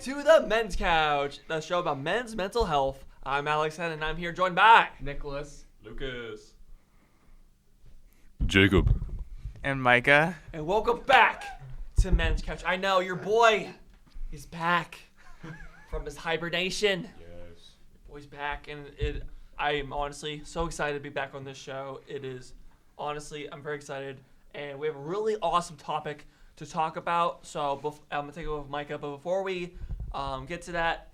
to the Men's Couch, the show about men's mental health. I'm Alex Hen, and I'm here joined by Nicholas, Lucas, Jacob, and Micah. And welcome back to Men's Couch. I know your boy is back from his hibernation. yes. Your boy's back, and I am honestly so excited to be back on this show. It is honestly, I'm very excited, and we have a really awesome topic to talk about. So I'm gonna take it over with Micah, but before we get to that,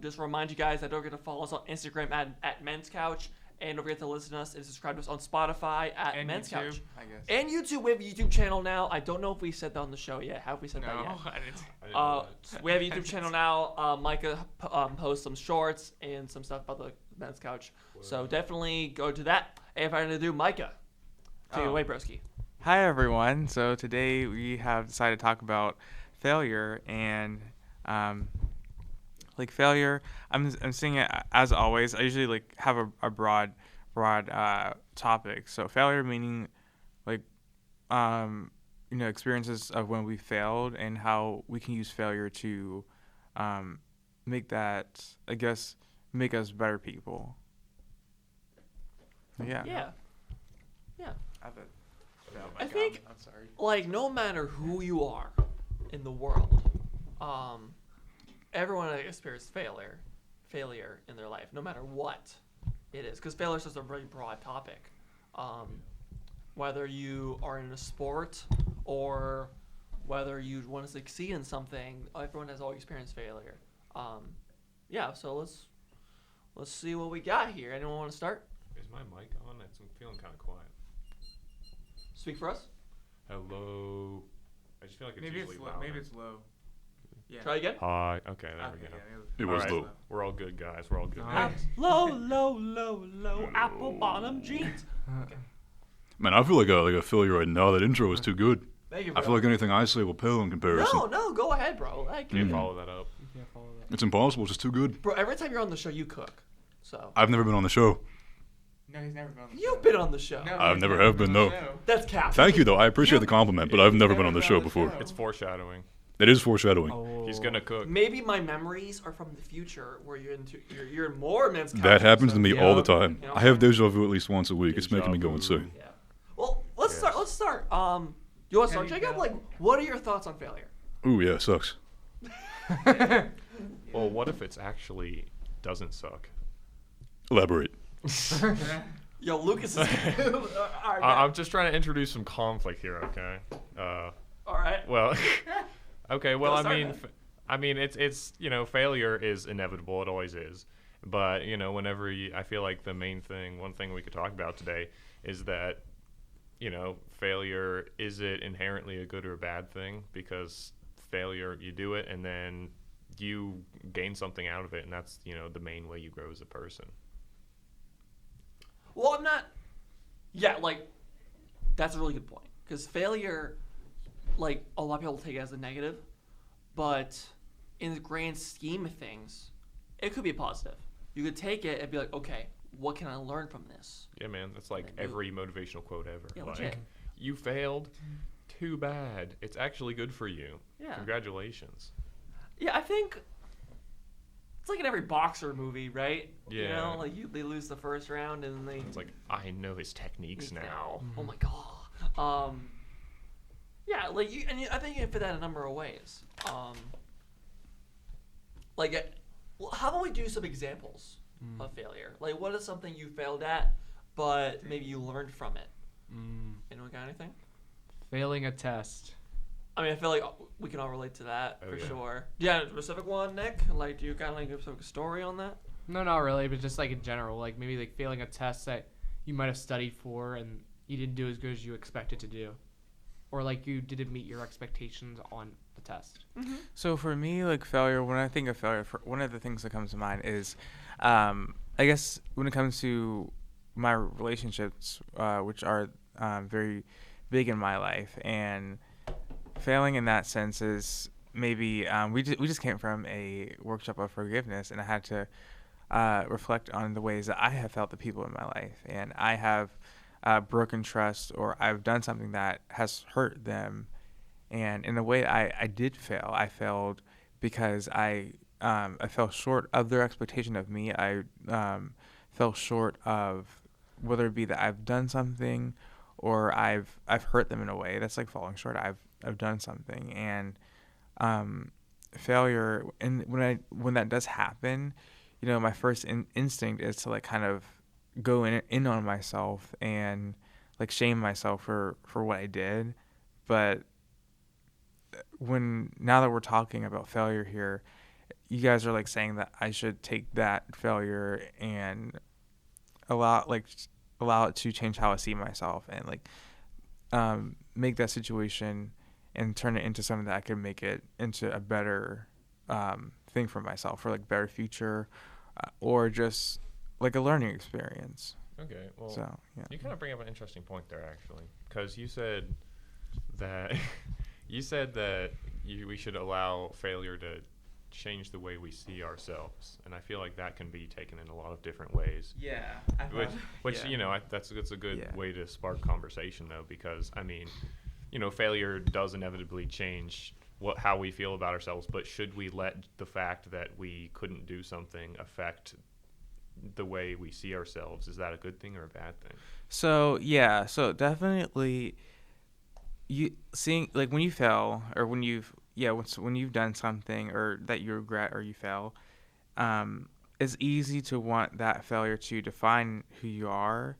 just remind you guys that don't forget to follow us on Instagram at Men's Couch, and don't forget to listen to us and subscribe to us on Spotify at And Men's YouTube, Couch. I guess. And YouTube, we have a YouTube channel now. I don't know if we said that on the show yet. Have we said that yet? I didn't. I didn't know that. We have a YouTube channel now. Micah posts some shorts and some stuff about the Men's Couch. So definitely go to that. And if I had to do, Micah, take it away, broski. Hi, everyone. So today we have decided to talk about failure and, failure. I'm seeing it as always. I usually have a broad topic. So failure meaning experiences of when we failed and how we can use failure to make us better people. Yeah. Yeah. I think- I'm sorry. Like, no matter who you are in the world, everyone experiences failure in their life, no matter what it is. Because failure is just a very broad topic. Whether you are in a sport or whether you want to succeed in something, everyone has always experienced failure. So let's see what we got here. Anyone want to start? Is my mic on? I'm feeling kind of quiet. Speak for us. Hello. I just feel like it's Maybe usually it's low. louder. Maybe it's low. Yeah. Try again. Hi. Okay, there we go. It was All right. low. We're all good, guys. We're all good. Nice. Low, apple bottom jeans. Man, I feel like a failure right now. That intro was too good. Thank you, I bro. feel like anything I say will pale in comparison. No, go ahead, bro. Like, Can't follow that up. It's impossible. It's just too good. bro, every time you're on the show, you cook. So I've never been on the show. No, he's never been on the show. you've been on the show. No, I've he's never have been, on no. the show. That's cap. Thank you, though. I appreciate the compliment, but I've never been on the show before. It's foreshadowing. It is foreshadowing. Oh. He's gonna cook. Maybe my memories are from the future, where you're in more Men's Couch That happens to me episodes. all the time. Yeah. I have deja vu at least once a week. It's Deja making me go vu. insane. Yeah. Well, let's Yes. start. Let's start. You want to start, Can you Jacob? go? Like, what are your thoughts on failure? Ooh, yeah, it sucks. Well, what if it's actually doesn't suck? Elaborate. Yo, Lucas is. All right. I'm just trying to introduce some conflict here, okay? all right. Well, okay. Well, Go start, I mean, it's failure is inevitable. It always is. But whenever I feel like one thing we could talk about today is that, failure, is it inherently a good or a bad thing? Because failure, you do it and then you gain something out of it, and that's the main way you grow as a person. Well, I'm not. Yeah, that's a really good point. Because failure, a lot of people take it as a negative, but in the grand scheme of things, it could be positive. You could take it and be like, okay, what can I learn from this? Yeah, man, that's like every motivational quote ever. Yeah, like, legit. you failed, too bad. It's actually good for you. Yeah. Congratulations. Yeah, I think it's like in every boxer movie, right? Yeah. They lose the first round and then they. It's like, I know his techniques now. Oh my god. Yeah, I think you can fit that a number of ways. How about we do some examples of failure? Like, what is something you failed at, but maybe you learned from it? Anyone got anything? Failing a test. I mean, I feel like we can all relate to that Oh, for yeah. sure. Yeah, a specific one, Nick? Like, do you got like a specific story on that? No, not really, but just like in general, like maybe like failing a test that you might have studied for and you didn't do as good as you expected to do, or like you didn't meet your expectations on the test. So for me, failure, when I think of failure, one of the things that comes to mind is, I guess when it comes to my relationships, which are very big in my life, and failing in that sense is maybe we just came from a workshop of forgiveness, and I had to reflect on the ways that I have felt the people in my life, and I have broken trust, or I've done something that has hurt them. And in a way, I did fail. I failed because I fell short of their expectation of me. I fell short of whether it be that I've done something or I've hurt them in a way. That's like falling short. I've done something, and failure. And when that does happen, my first instinct is to like kind of go in on myself and like shame myself for what I did. But now that we're talking about failure here, you guys are like saying that I should take that failure and allow it to change how I see myself, and like make that situation and turn it into something that I can make it into a better thing for myself, or like better future, or just like a learning experience. Okay, well, So yeah. you kind of bring up an interesting point there, actually, because you said that we should allow failure to change the way we see ourselves, and I feel like that can be taken in a lot of different ways. Yeah. Which yeah. That's a good Yeah. way to spark conversation, though, because I mean, failure does inevitably change how we feel about ourselves. But should we let the fact that we couldn't do something affect the way we see ourselves? Is that a good thing or a bad thing? So yeah, so definitely, you seeing like when you fail, or when you've done something or that you regret or you fail, it's easy to want that failure to define who you are,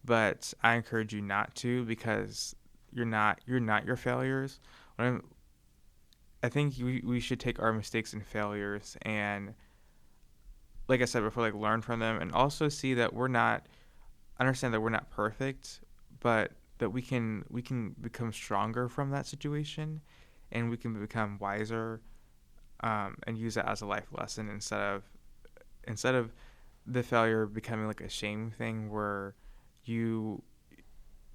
but I encourage you not to, because you're not your failures. I think we should take our mistakes and failures and, like I said before, like learn from them, and also see that understand that we're not perfect, but that we can become stronger from that situation, and we can become wiser, and use it as a life lesson instead of the failure becoming like a shame thing where you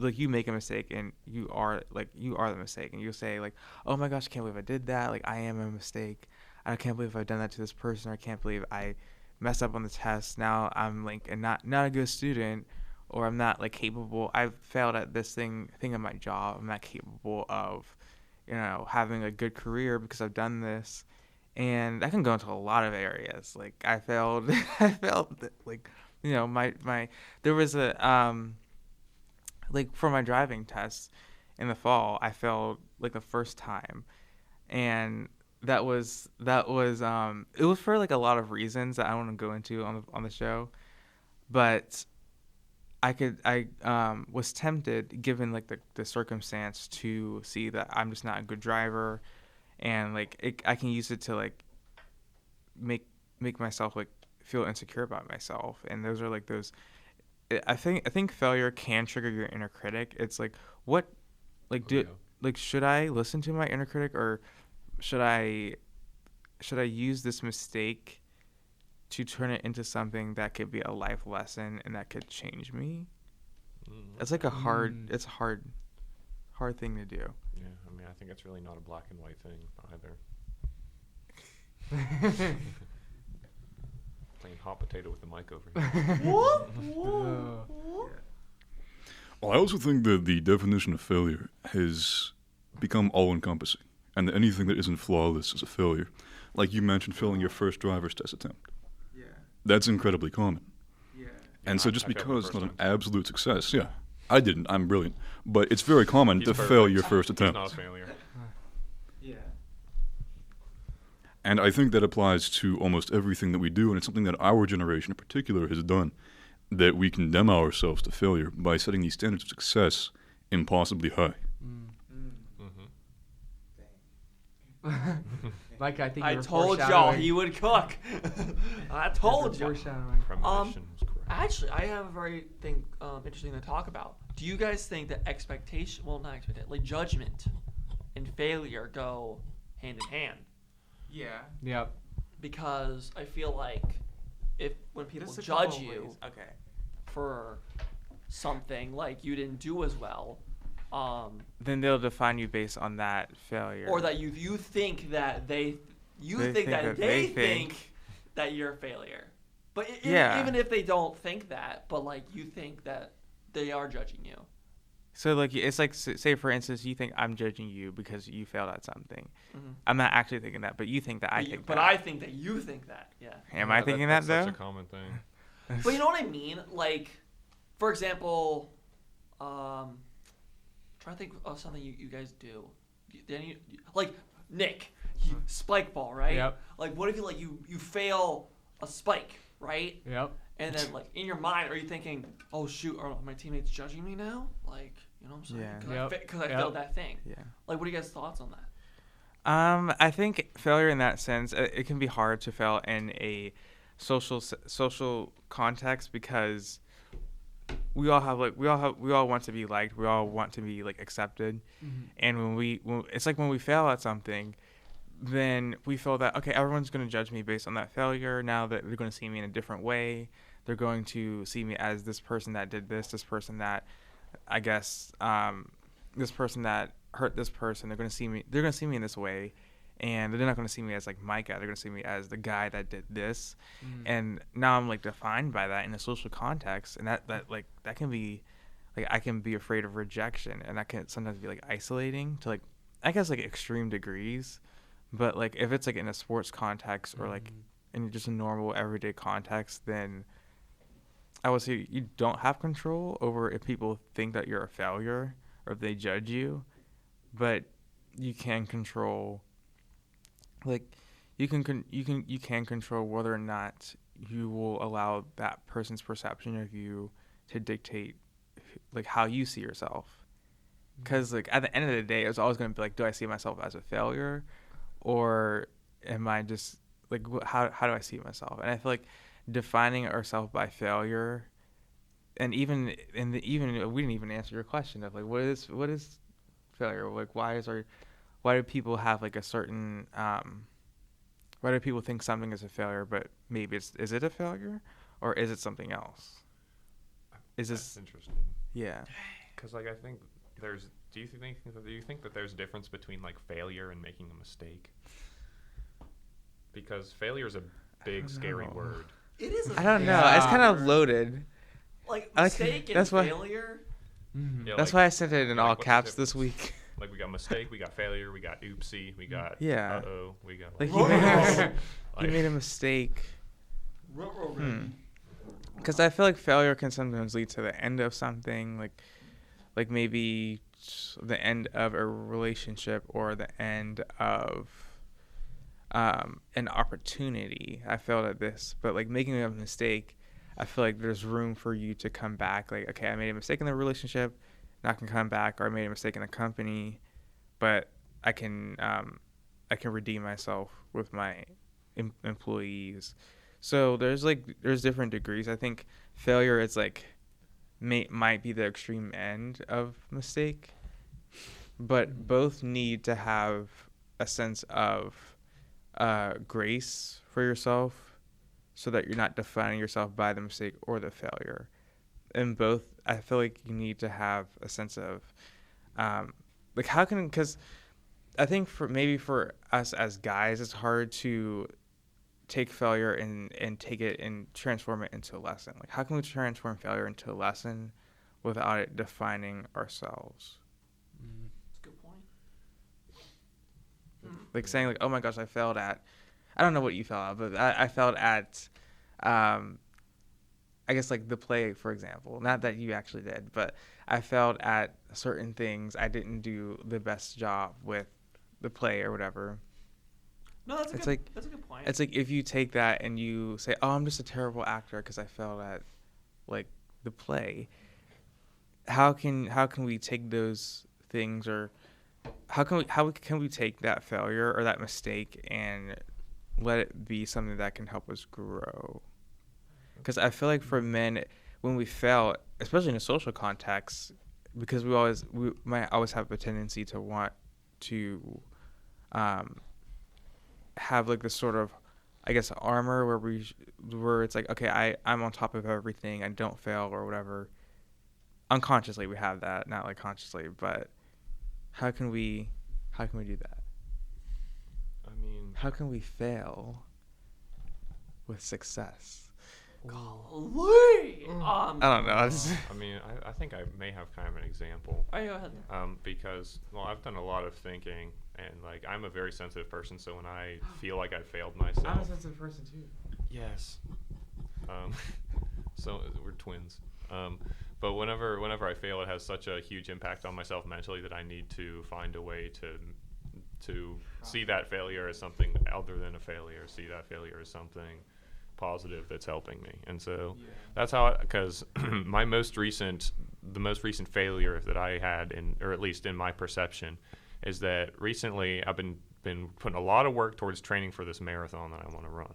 make a mistake and you are the mistake, and you say like, oh my gosh, I can't believe I did that, like I am a mistake, I can't believe I've done that to this person, or I can't believe I messed up on the test, now I'm like not a good student, or I'm not like capable, I've failed at this thing in my job, I'm not capable of having a good career because I've done this. And I can go into a lot of areas. Like I failed like my there was a like for my driving test in the fall, I failed like the first time, and that was it was for like a lot of reasons that I don't want to go into on the show, but I was tempted, given like the circumstance, to see that I'm just not a good driver, and like I can use it to like make myself like feel insecure about myself. And those are like those. I think failure can trigger your inner critic. It's like, what, like should I listen to my inner critic, or should I use this mistake to turn it into something that could be a life lesson and that could change me? It's like it's a hard thing to do. Yeah, I mean, I think it's really not a black and white thing either. Playing hot potato with the mic over here. Well, I also think that the definition of failure has become all-encompassing, and that anything that isn't flawless is a failure. Like you mentioned, failing your first driver's test attempt. Yeah. That's incredibly common. Yeah. And so I just failed the because it's first not an time. absolute success, yeah, I didn't, I'm brilliant, but it's very common He's to perfect. fail your first He's attempt. not a failure. Yeah. And I think that applies to almost everything that we do, and it's something that our generation in particular has done, that we condemn ourselves to failure by setting these standards of success impossibly high. Like I think I you were told y'all foreshadowing. he would cook. I told you. Foreshadowing. Premonition was correct. Actually, I have a very interesting to talk about. Do you guys think that like judgment and failure go hand in hand? Yeah. Yep. Because I feel like when people Just a judge couple you ways. Okay. for something like you didn't do as well, Then they'll define you based on that failure. or that you think that they think that you're a failure. But Yeah. even if they don't think that, but like you think that they are judging you. So like it's like say for instance you think I'm judging you because you failed at something. Mhm. I'm not actually thinking that, but you think that I But, think but that. I think that you think that. Yeah. Am Yeah, I thinking that's that such though? a common thing. But you know what I mean? Like, for example, trying to think of something you guys do. Like Nick, spike ball, right? Yep. Like, what if you fail a spike, right? Yep. And then like in your mind, are you thinking, oh shoot, are my teammates judging me now? Like, you know what I'm saying? Yeah. Because I Yep. failed that thing. Yeah. Like, what are you guys' thoughts on that? I think failure in that sense, it can be hard to fail in a social context because we all want to be liked. We all want to be like accepted. Mm-hmm. And it's like when we fail at something, then we feel that, okay, everyone's going to judge me based on that failure. Now that they're going to see me in a different way, they're going to see me as this person that did this person that, I guess, this person that hurt this person. They're going to see me in this way, and they're not going to see me as like Micah. They're going to see me as the guy that did this. And now I'm like defined by that in a social context, and that can be, like, I can be afraid of rejection, and that can sometimes be like isolating to like, I guess, like extreme degrees. But like if it's like in a sports context or like in just a normal everyday context, then I would say you don't have control over if people think that you're a failure or if they judge you, but you can control, like, you can control whether or not you will allow that person's perception of you to dictate like how you see yourself. Because like at the end of the day, it's always going to be like, do I see myself as a failure, or am I just like how do I see myself? And I feel like defining ourselves by failure, and even we didn't even answer your question of like what is failure? Like why do people have like a certain why do people think something is a failure, but maybe is it a failure or is it something else? Is That's this interesting? yeah? Because like I think there's. Do you think that there's a difference between like failure and making a mistake? Because failure is a big scary know. word. It is. I don't know. It's kind of loaded. Like I like- mistake and that's why- failure. Mm-hmm. Yeah, That's like- why I sent it in yeah, all like, what's the caps this difference? week. Like we got mistake, we got failure, we got oopsie, we got Yeah. uh-oh, we got Like Ruh-roh. he made a mistake. Ruh-roh, Hmm. Because I feel like failure can sometimes lead to the end of something, like maybe the end of a relationship or the end of an opportunity. I failed at this, but like making a mistake, I feel like there's room for you to come back. Like, okay, I made a mistake in the relationship, not gonna come back, or I made a mistake in the company, but I can redeem myself with my employees. So there's different degrees. I think failure is like might be the extreme end of mistake, but both need to have a sense of grace for yourself, so that you're not defining yourself by the mistake or the failure. And both, I feel like you need to have a sense of like because I think for us as guys, it's hard to take failure and take it and transform it into a lesson. Like, how can we transform failure into a lesson without it defining ourselves? That's a good point. Like saying like, oh my gosh, I failed at, I don't know what you failed at, but I failed at, I guess like the play, for example. Not that you actually did, but I failed at certain things. I didn't do the best job with the play or whatever. No, that's a It's good. like- That's a good point. It's like if you take that and you say, "Oh, I'm just a terrible actor because I failed at like the play." How can we take those things, or how can we take that failure or that mistake and let it be something that can help us grow? Because I feel like for men, when we fail, especially in a social context, because we might always have a tendency to want to have like this sort of, I guess, armor where it's like, okay, I'm on top of everything, I don't fail or whatever. Unconsciously we have that, not like consciously, but how can we do that? I mean, How can we fail with success? Golly. I don't know. I mean, I think I may have kind of an example. All right, go ahead. Because, well, I've done a lot of thinking, and, like, I'm a very sensitive person, so when I feel like I've failed myself... I'm a sensitive person, too. Yes. So we're twins. But whenever I fail, it has such a huge impact on myself mentally that I need to find a way to see that failure as something other than a failure, see that failure as something positive that's helping me. And so that's how, because the most recent failure that I had, or at least in my perception, is that recently I've been putting a lot of work towards training for this marathon that I want to run.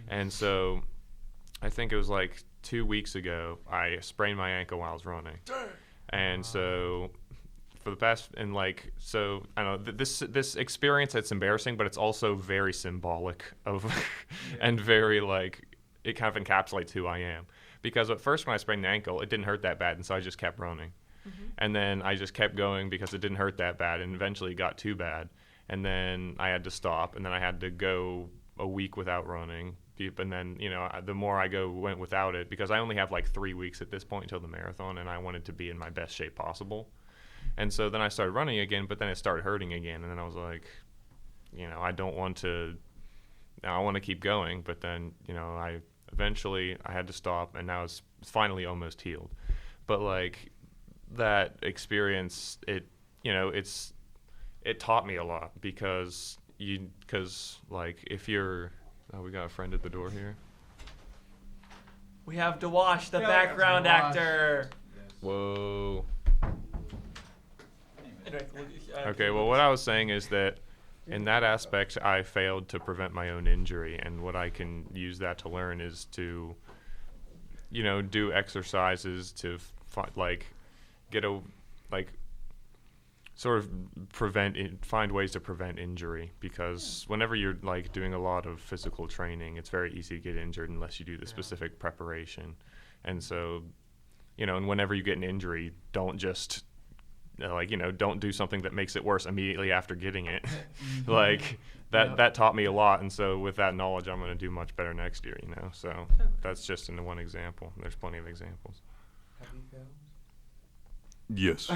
And so I think it was like 2 weeks ago, I sprained my ankle while I was running. And so for the past, and like, so I don't know, this experience, it's embarrassing, but it's also very symbolic of, and very like, it kind of encapsulates who I am. Because at first when I sprained the ankle, it didn't hurt that bad, and so I just kept running. And then I just kept going because it didn't hurt that bad, and eventually it got too bad. And then I had to stop, and then I had to go a week without running. And then, you know, the more I went without it, because I only have like 3 weeks at this point until the marathon, and I wanted to be in my best shape possible. And so then I started running again, but then it started hurting again. And then I was like, you know, I want to keep going. But then, you know, I had to stop, and now it's finally almost healed. But like that experience, it taught me a lot because like if you're, oh, we got a friend at the door here. We have Dewash, the Yeah, background Dewash. actor. Whoa. Okay, Okay, well, what I was saying is that in that aspect, I failed to prevent my own injury, and what I can use that to learn is to, you know, do exercises to find ways to prevent injury, because whenever you're like doing a lot of physical training, it's very easy to get injured unless you do the specific preparation. And so, you know, and whenever you get an injury, don't just don't do something that makes it worse immediately after getting it. Like that taught me a lot, and so with that knowledge, I'm going to do much better next year, you know. So that's just in one example. There's plenty of examples. Have you failed? Yes.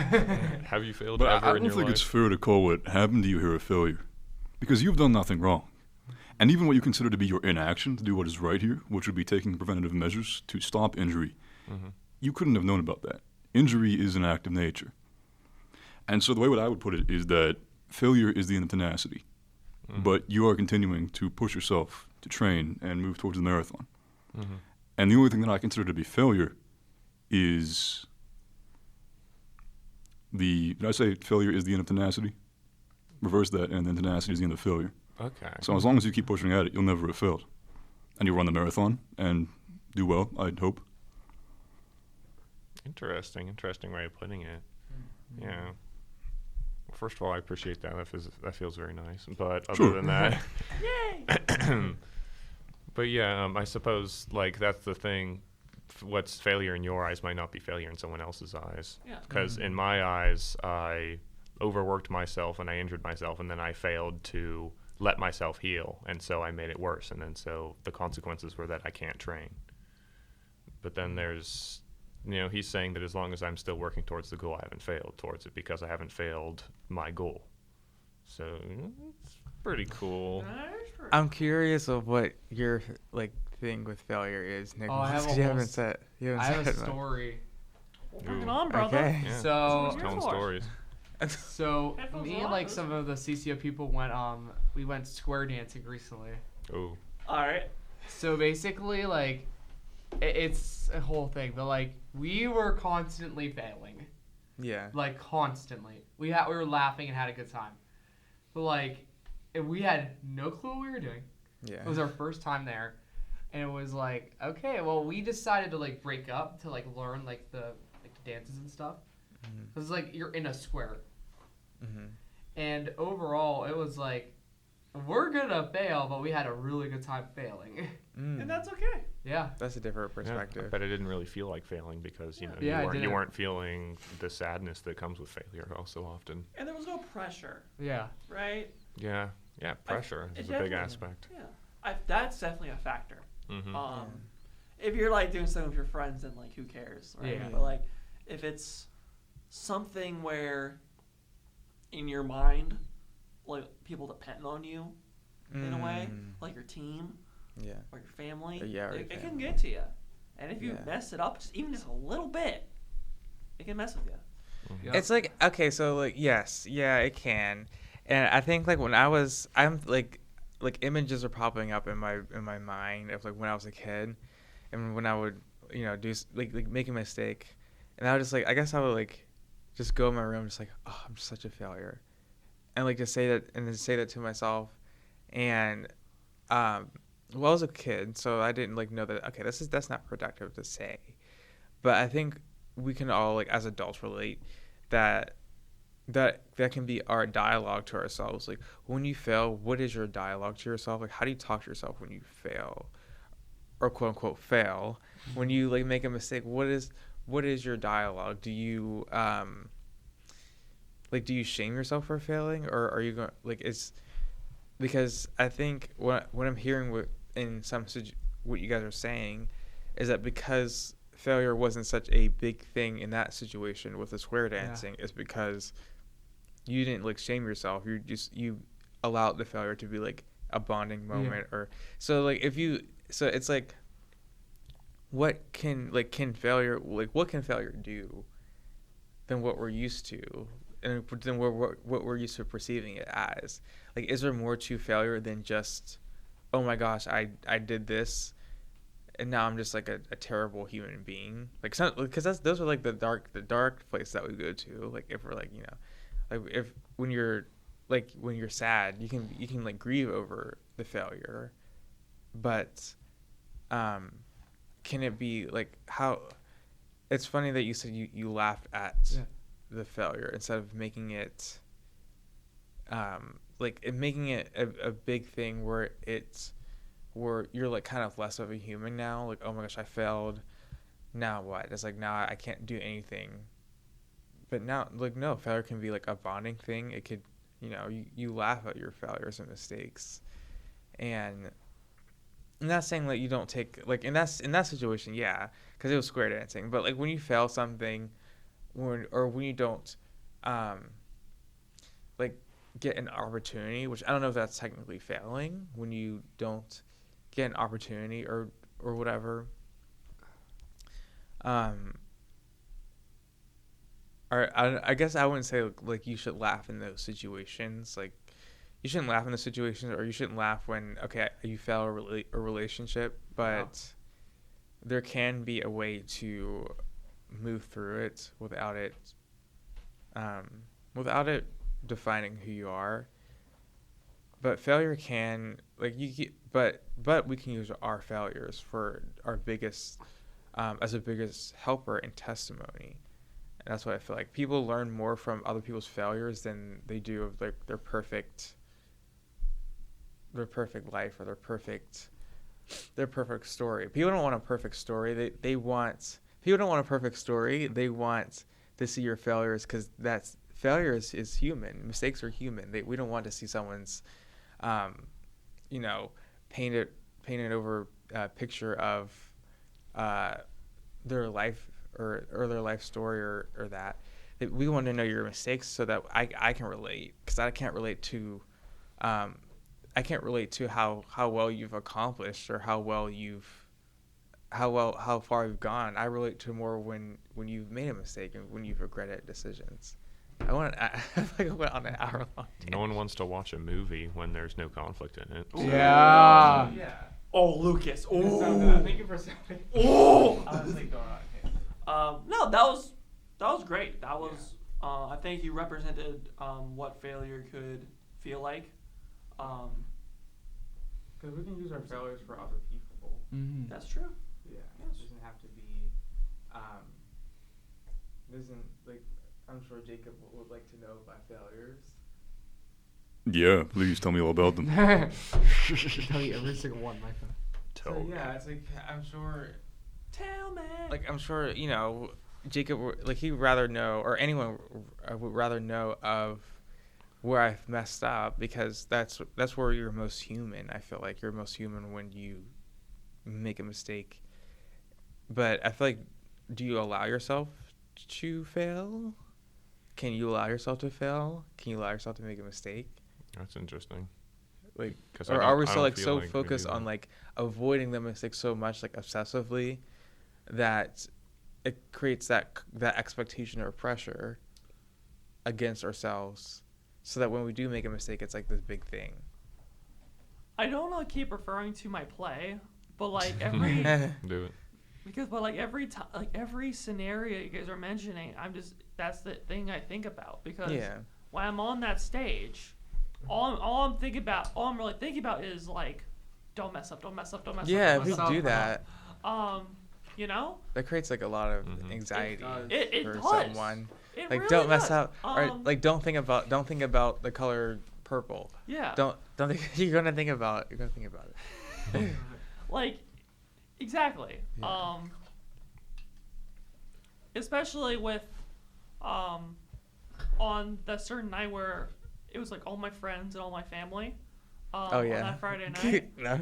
Have you failed But ever I in don't your think life? it's fair to call what happened to you here a failure, because you've done nothing wrong. And even what you consider to be your inaction to do what is right here, which would be taking preventative measures to stop injury, you couldn't have known about that. Injury is an act of nature. And so the way what I would put it is that failure is the end of tenacity, but you are continuing to push yourself to train and move towards the marathon. And the only thing that I consider to be failure is did I say failure is the end of tenacity? Reverse that, and then tenacity is the end of failure. Okay. So as long as you keep pushing at it, you'll never have failed. And you'll run the marathon and do well, I'd hope. Interesting way of putting it. Yeah. Well, first of all, I appreciate that. That feels very nice. But other than that, Yay! but yeah, I suppose like that's the thing. What's failure in your eyes might not be failure in someone else's eyes. Yeah. Because in my eyes, I overworked myself and I injured myself, and then I failed to let myself heal, and so I made it worse. And then so the consequences were that I can't train. But then there's, you know, he's saying that as long as I'm still working towards the goal, I haven't failed towards it because I haven't failed my goal. So it's pretty cool. I'm curious of what your like thing with failure is, Nick. Oh, I have 'cause you a haven't whole said. You I haven't have a said much. story. Bring it Ooh. on, brother. Okay. Yeah. So Here Telling for. stories. So Headphones me on, and like dude. some of the CCO people we went square dancing recently. Oh. All right. So basically like it's a whole thing, but like we were constantly failing, Yeah. like constantly. We were laughing and had a good time, but like we had no clue what we were doing. Yeah. It was our first time there, and it was like, okay, well, we decided to like break up to like learn like the dances and stuff. It was like you're in a square, and overall it was like we're gonna fail, but we had a really good time failing. And that's okay. Yeah. That's a different perspective. But it didn't really feel like failing because you know Yeah, it you didn't. weren't feeling the sadness that comes with failure all so often. And there was no pressure, Yeah. right? Yeah, pressure it is a big definitely- aspect. Yeah. That's definitely a factor. Mm-hmm. if you're like doing something with your friends, then like who cares, right? Yeah. But like if it's something where in your mind, like people depend on you in a way, like your team Yeah. or your family, Yeah, or it your can family. get to you. And if you Yeah. mess it up, even just a little bit, it can mess with you. Yep. It's like, okay, so like, yes, yeah, it can. And I think like I'm like images are popping up in my mind of like when I was a kid, and when I would do like make a mistake, and I would just like, I guess I would like just go in my room just like, oh, I'm such a failure, and like just say that, and then say that to myself. And well, I was a kid, so I didn't like know that, okay, that's not productive to say. But I think we can all, like, as adults, relate that can be our dialogue to ourselves. Like, when you fail, what is your dialogue to yourself? Like, how do you talk to yourself when you fail, or quote unquote fail? When you like make a mistake, what is your dialogue? Do you do you shame yourself for failing, or are you going like it's because I think what I'm hearing what you guys are saying is that because failure wasn't such a big thing in that situation with the square dancing, is because you didn't like shame yourself. You allowed the failure to be like a bonding moment, or so like so it's like what can failure do than what we're used to, and then what we're used to perceiving it as. Like, is there more to failure than just, oh my gosh, I did this, and now I'm just like a terrible human being? Like, because those are like the dark place that we go to. Like, if we're like, like if when you're sad, you can like grieve over the failure, but can it be like how? It's funny that you said you laughed at the failure instead of making it making it a big thing where you're like kind of less of a human now. Like, oh my gosh, I failed. Now what? It's like, now I can't do anything. But now, like, no, failure can be like a bonding thing. It could, you laugh at your failures and mistakes, and I'm not saying that you don't take, like, in that situation, yeah, because it was square dancing. But like when you fail something, when you don't, like, get an opportunity, which I don't know if that's technically failing, when you don't get an opportunity or whatever. Or I guess I wouldn't say like you should laugh in those situations. Like, you shouldn't laugh in the situations, or you shouldn't laugh when, okay, you fail a relationship, but there can be a way to move through it without it defining who you are. But failure can, like, but we can use our failures for our biggest as a biggest helper and testimony. And that's why I feel like people learn more from other people's failures than they do of like their perfect life or their perfect story. People don't want a perfect story. People don't want a perfect story. They want to see your failures, because failures is human. Mistakes are human. We don't want to see someone's, painted over picture of their life or their life story or that. We want to know your mistakes so that I can relate, because I can't relate to how well you've accomplished, or how far you've gone. I relate to more when you've made a mistake and when you've regretted decisions. I went on an hour long. No one wants to watch a movie when there's no conflict in it. Yeah. Oh, Lucas. Thank you for saying. Oh. I was like going on. No, that was great. That was I think you represented what failure could feel like. Because we can use our failures for other people. Mm-hmm. That's true. Yeah. Yes. It doesn't have to be. Doesn't, like, I'm sure Jacob would like to know my failures. Yeah, please tell me all about them. Tell you every single one, my friend. So yeah, it's like, I'm sure. Tell me. Like, I'm sure, Jacob, like, he'd rather know, or anyone would rather know of where I've messed up, because that's where you're most human. I feel like you're most human when you make a mistake but I feel like, do you allow yourself to fail? Can you allow yourself to fail? Can you allow yourself to make a mistake? That's interesting. Like, 'Cause I or don't- are we I still don't like feel so like we do focused that. on like avoiding the mistake so much, like obsessively, that it creates that expectation or pressure against ourselves, so that when we do make a mistake, it's like this big thing. I don't want to keep referring to my play, but like every Do it. but like every time, like every scenario you guys are mentioning, that's the thing I think about, because Yeah. when I'm on that stage, all I'm really thinking about is like, don't mess up, don't mess up, don't mess Yeah, up. if we don't mess do that, up. You know, that creates like a lot of Mhm. anxiety it for does. someone. It Like, really don't mess does. up, or like don't think about the color purple. Yeah. Don't think you're gonna think about it. Like, exactly. Yeah. Especially with, on the certain night where it was like all my friends and all my family. Oh yeah. On that Friday night. Yeah.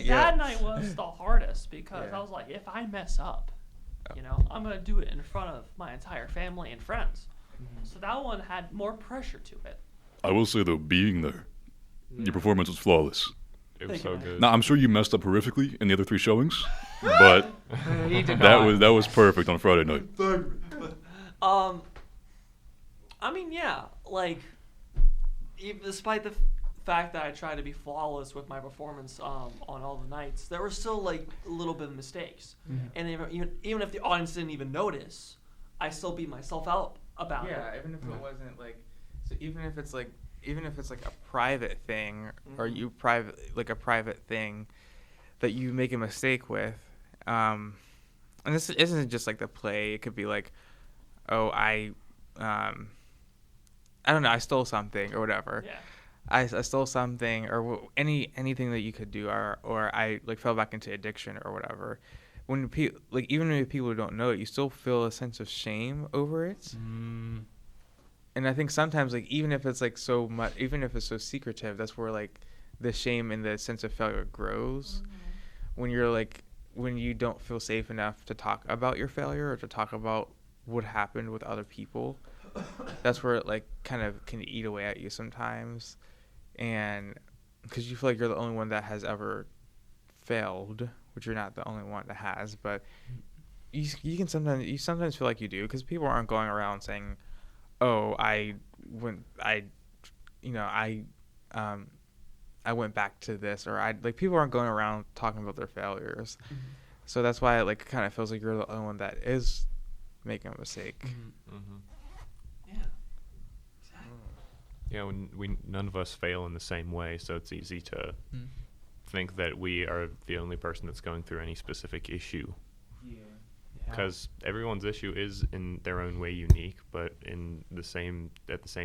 That night was the hardest, because Yeah. I was like, if I mess up, I'm gonna do it in front of my entire family and friends. So that one had more pressure to it. I will say though, being there, your performance was flawless. It was Thank you, so man. good. Now I'm sure you messed up horrifically in the other 3 showings, but He did that not. was perfect on Friday night. I mean, yeah, like, despite the fact that I tried to be flawless with my performance on all the nights, there were still like a little bit of mistakes, and even if the audience didn't even notice, I still beat myself out about it. Yeah, even if it wasn't like, so even if it's like a private thing, or you a private thing that you make a mistake with, and this isn't just like the play. It could be like, oh, I don't know, I stole something or whatever. Yeah. I stole something, or anything that you could do, or I like fell back into addiction or whatever. When even if people don't know it, you still feel a sense of shame over it. And I think sometimes, like, even if it's like so much, even if it's so secretive, that's where like the shame and the sense of failure grows. When you're like, when you don't feel safe enough to talk about your failure or to talk about what happened with other people, that's where it like kind of can eat away at you sometimes. And because you feel like you're the only one that has ever failed, which you're not the only one that has, but you sometimes feel like you do, because people aren't going around saying, oh, I went back to this, or people aren't going around talking about their failures. So that's why it like kind of feels like you're the only one that is making a mistake. Yeah. Yeah, when none of us fail in the same way, so it's easy to think that we are the only person that's going through any specific issue. Because everyone's issue is in their own way unique, but at the same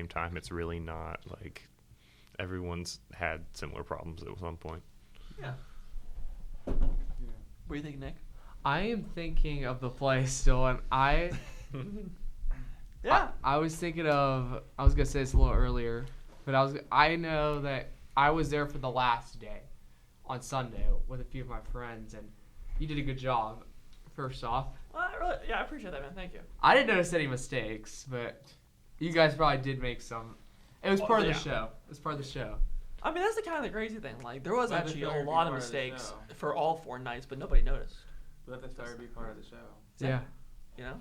time, it's really not. Like, everyone's had similar problems at some point. Yeah. What do you think, Nick? I am thinking of the play still, and Yeah. I was thinking of, I was gonna say this a little earlier, but I know that I was there for the last day on Sunday with a few of my friends, and you did a good job. First off, Well, I appreciate that, man. Thank you. I didn't notice any mistakes, but you guys probably did make some. It was part of the show. It was part of the show. I mean, that's the kind of the crazy thing. Like, there was Let the actually failure a be lot of part of the mistakes show. for all 4 nights, but nobody noticed. Let the failure be part of the show. Yeah. You know?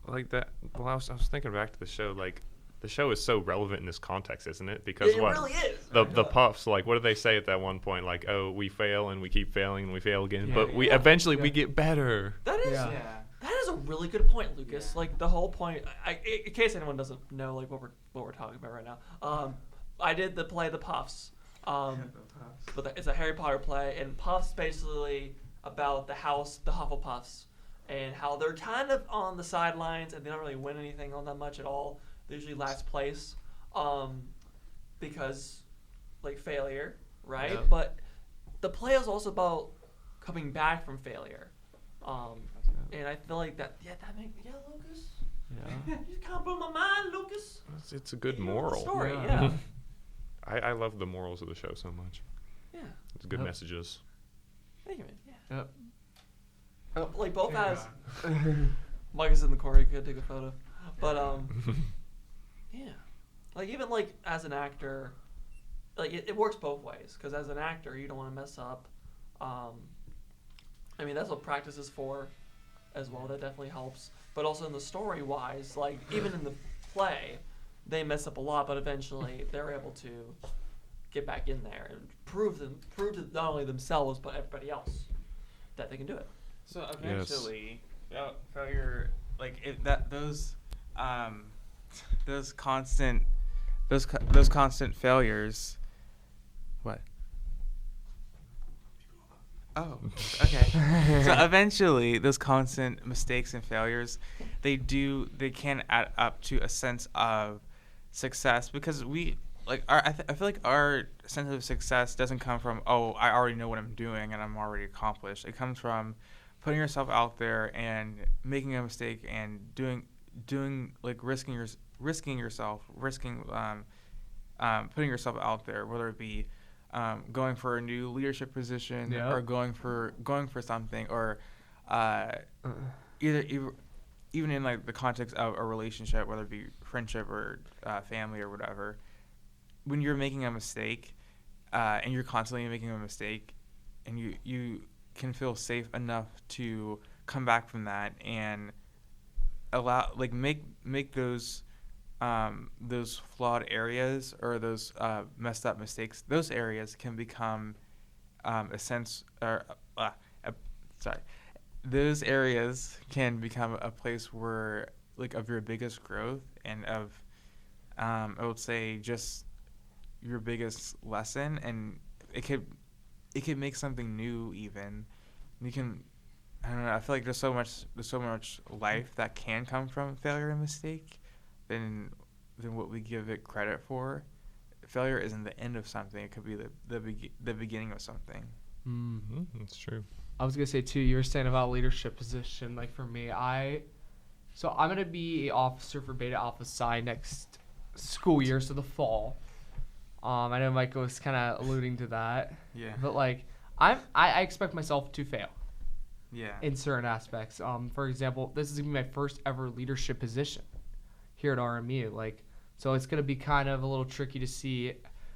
Like that. Well, I was thinking back to the show. Like, the show is so relevant in this context, isn't it? Because It really is. the puffs, like, what do they say at that one point? Like, oh, we fail and we keep failing and we fail again, Yeah. but we eventually we get better. That is. Yeah. That is a really good point, Lucas. Like, the whole point. In case anyone doesn't know, like, what we're talking about right now. I did the play The Puffs. But it's a Harry Potter play, and Puffs basically about the house, the Hufflepuffs, and how they're kind of on the sidelines and they don't really win anything on that much at all. They're usually last place, because like failure, right? Yeah. But the play is also about coming back from failure, and I feel like that. Yeah, Lucas. Yeah. You can't blow my mind, Lucas. It's a good You know the moral. story, Yeah. yeah. I love the morals of the show so much. Yeah. It's good Yep. messages. Thank you, man. Yeah. Yep. like both Fair as Mike is in the corner, you could take a photo. But yeah, like even like as an actor, like it works both ways. Because as an actor, you don't want to mess up. I mean, that's what practice is for, as well. That definitely helps. But also in the story wise, like even in the play, they mess up a lot, but eventually they're able to get back in there and prove to not only themselves but everybody else that they can do it. So eventually, failure, like those constant failures. What? Oh, okay. So eventually, those constant mistakes and failures, they can add up to a sense of success, because I feel like our sense of success doesn't come from, oh, I already know what I'm doing and I'm already accomplished. It comes from putting yourself out there and making a mistake and doing like risking yourself, putting yourself out there, whether it be going for a new leadership position, or going for something, or even in like the context of a relationship, whether it be friendship or family or whatever. When you're making a mistake, and you're constantly making a mistake, and you can feel safe enough to come back from that and make those flawed areas, or those messed up mistakes, those areas can become those areas can become a place where of your biggest growth and of I would say just your biggest lesson, and it could make something new even. You can, I don't know, I feel like there's so much life that can come from failure and mistake than what we give it credit for. Failure isn't the end of something. It could be the beginning of something. Mm-hmm. That's true. I was gonna say too, you were saying about leadership position. Like for me, I'm gonna be an officer for Beta Alpha Psi next school year, so the fall. I know Michael was kind of alluding to that. Yeah. But like, I expect myself to fail. Yeah. In certain aspects. For example, this is gonna be my first ever leadership position here at RMU. Like, so it's gonna be kind of a little tricky to see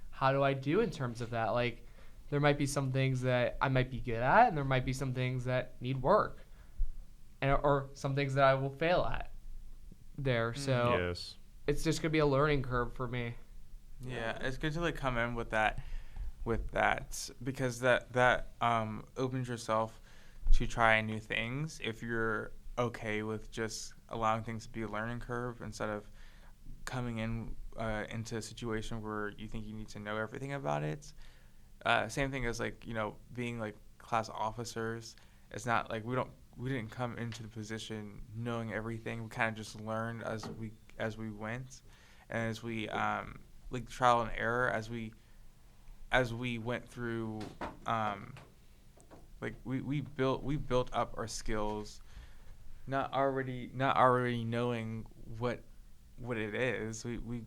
how do I do in terms of that. Like, there might be some things that I might be good at, and there might be some things that need work, or some things that I will fail at there. So Yes. it's just gonna be a learning curve for me. Yeah, it's good to come in with that, because that opens yourself to try new things if you're okay with just allowing things to be a learning curve instead of coming in into a situation where you think you need to know everything about it. Same thing as being class officers. It's not like we didn't come into the position knowing everything. We kind of just learned as we went, and as we trial and error as we went through. We built up our skills, not already knowing what it is. We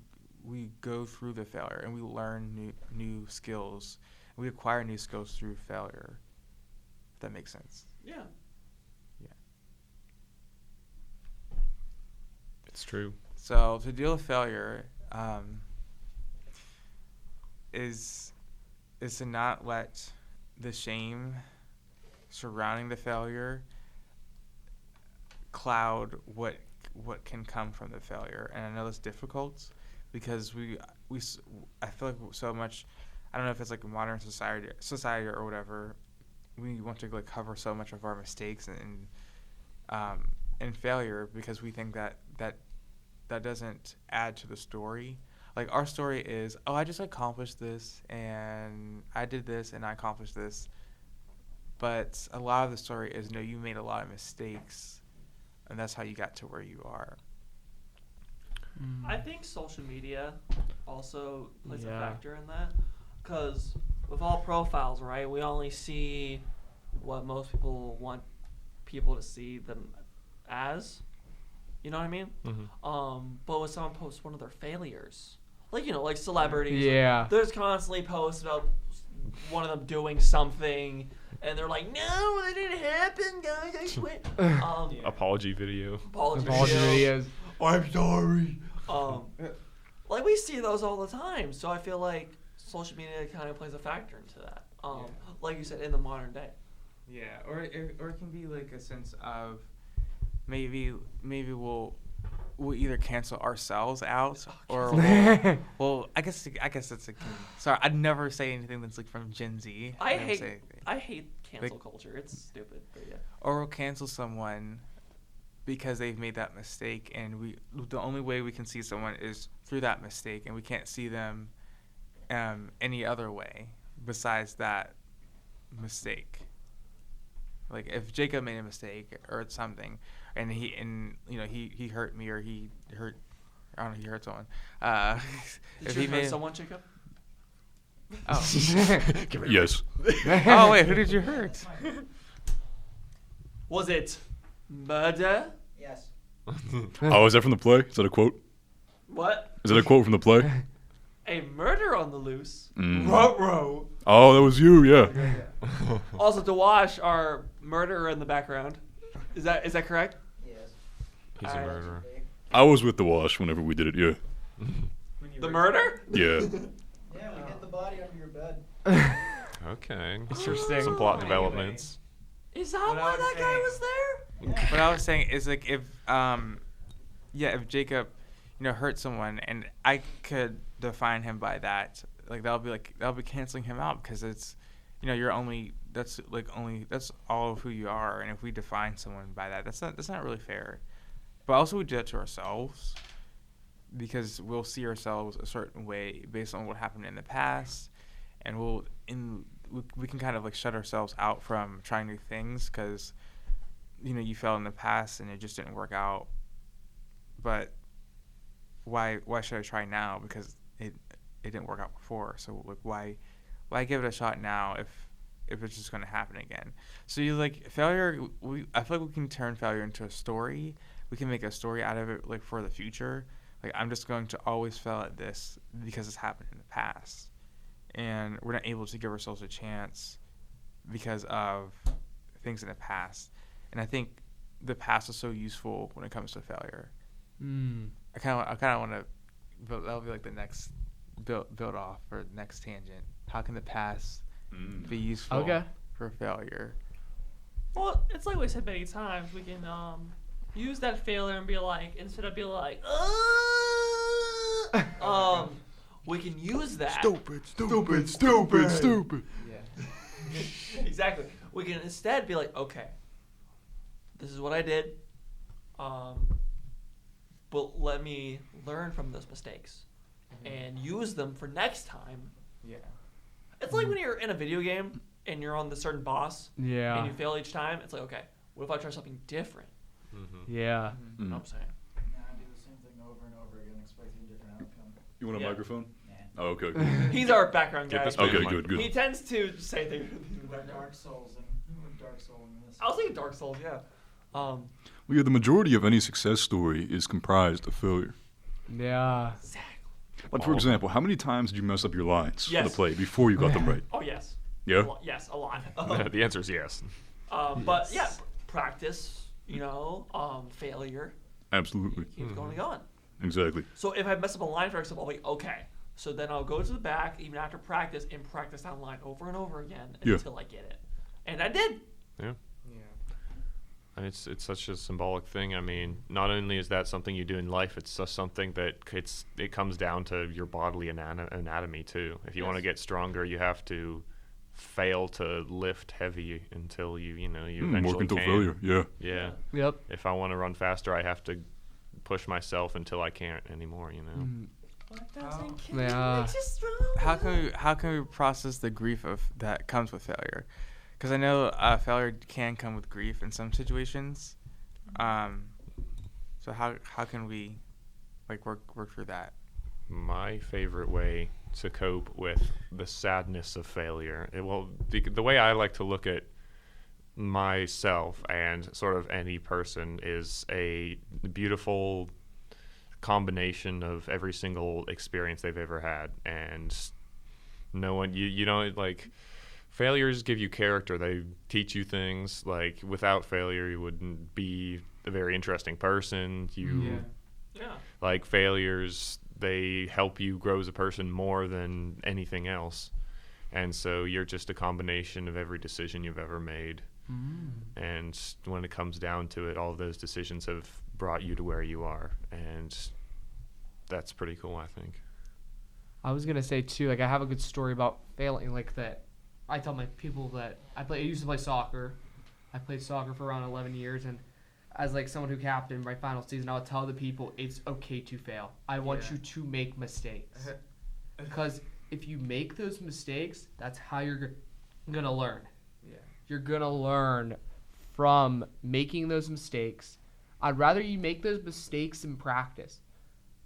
go through the failure and we learn new skills. We acquire new skills through failure. If that makes sense. Yeah. Yeah. It's true. So to deal with failure, is to not let the shame surrounding the failure cloud what can come from the failure. And I know it's difficult because I feel like so much, I don't know if it's like modern society or whatever, we want to cover so much of our mistakes and failure because we think that doesn't add to the story. Like our story is, oh, I just accomplished this and I did this and I accomplished this. But a lot of the story is, no, you made a lot of mistakes and that's how you got to where you are. I think social media also plays a Yeah. factor in that, because with all profiles, right, we only see what most people want people to see them as. You know what I mean? Mm-hmm. But when someone posts one of their failures, like celebrities, Yeah. there's constantly posts about one of them doing something, and they're like, "No, it didn't happen, guys. I quit." Apology video. Apology videos. I'm sorry. Like we see those all the time, so I feel like social media kind of plays a factor into that. Like you said, in the modern day. Yeah, or it can be like a sense of maybe we'll either cancel ourselves out or well I guess it's a sorry I'd never say anything that's like from Gen Z. I hate cancel culture. It's stupid, but yeah. Or we'll cancel someone because they've made that mistake, and the only way we can see someone is through that mistake, and we can't see them any other way besides that mistake. Like if Jacob made a mistake or something, and he hurt me, or he hurt someone. Did you hurt someone, Jacob? Oh. Yes. Oh wait, who did you hurt? Was it murder? Yes. Oh, is that from the play? Is that a quote? What? Is that a quote from the play? A murder on the loose. Mm. Ruh-roh. Oh, that was you, yeah. Also, to watch our murderer in the background. Is that correct? Yes. He's a murderer. I was with the wash whenever we did it, yeah. The murder? Yeah. Yeah, we hid the body under your bed. Okay. Interesting. Some plot Anyway. developments. Is that What I why was that guy saying- was there? What I was saying is like if Jacob, hurt someone, and I could define him by that, like that'll be canceling him out because it's, that's all of who you are, and if we define someone by that, that's not really fair. But also we do that to ourselves because we'll see ourselves a certain way based on what happened in the past, and we can kind of like shut ourselves out from trying new things because you fell in the past and it just didn't work out. But why should I try now because it didn't work out before? So like why give it a shot now if it's just going to happen again? So failure. I feel like we can turn failure into a story. We can make a story out of it, like for the future. Like I'm just going to always fail at this because it's happened in the past, and we're not able to give ourselves a chance because of things in the past. And I think the past is so useful when it comes to failure. I kind of want to. That'll be like the next build off or next tangent. How can the past be useful for failure? Well, it's like we said many times. We can use that failure and be like, instead of be like, we can use that. Stupid. Yeah. Exactly. We can instead be like, okay, this is what I did. But let me learn from those mistakes and use them for next time. Yeah. It's like when you're in a video game and you're on the certain boss and Yeah. you fail each time. It's like, okay, what if I try something different? Yeah. You know what I'm saying? Nah, do the same thing over and over again, expecting a different outcome. You want a Yeah. microphone? Nah. Oh, okay. He's our background Get guy. this man Okay, a good, good. He tends to say things. We're Dark Souls and we're Dark Soul in this. I was thinking Dark Souls, yeah. Well, yeah, the majority of any success story is comprised of failure. Yeah. Like, for example, how many times did you mess up your lines for Yes. the play before you got them right? Oh, yes. Yeah? Yes, a lot. The answer is yes. But yeah, practice, failure Absolutely. keeps going and going. Exactly. So if I mess up a line, for example, I'll be okay. So then I'll go to the back, even after practice, and practice that line over and over again Yeah. until I get it. And I did. Yeah. Yeah. And it's such a symbolic thing. I mean, not only is that something you do in life, it's just something that it comes down to your bodily anatomy too. If you want to Yes. get stronger, you have to fail to lift heavy until you eventually Work until can. failure. Yeah. Yeah. Yep. If I want to run faster, I have to push myself until I can't anymore. what doesn't kill Yeah. makes you strong. How can we process the grief that comes with failure? Because I know failure can come with grief in some situations. So how can we work through that? My favorite way to cope with the sadness of failure, the way I like to look at myself and sort of any person is a beautiful combination of every single experience they've ever had, and No one, you don't, like, failures give you character. They teach you things. Like, without failure, you wouldn't be a very interesting person. Yeah. Like, failures, they help you grow as a person more than anything else. And so you're just a combination of every decision you've ever made. And when it comes down to it, all of those decisions have brought you to where you are. And that's pretty cool, I think. I was gonna say too, like I have a good story about failing, like that. I tell my people that I used to play soccer. I played soccer for around 11 years, and as like someone who captained my final season, I would tell the people it's okay to fail. I want you to make mistakes, because if you make those mistakes, that's how you're gonna learn. Yeah. You're gonna learn from making those mistakes. I'd rather you make those mistakes in practice.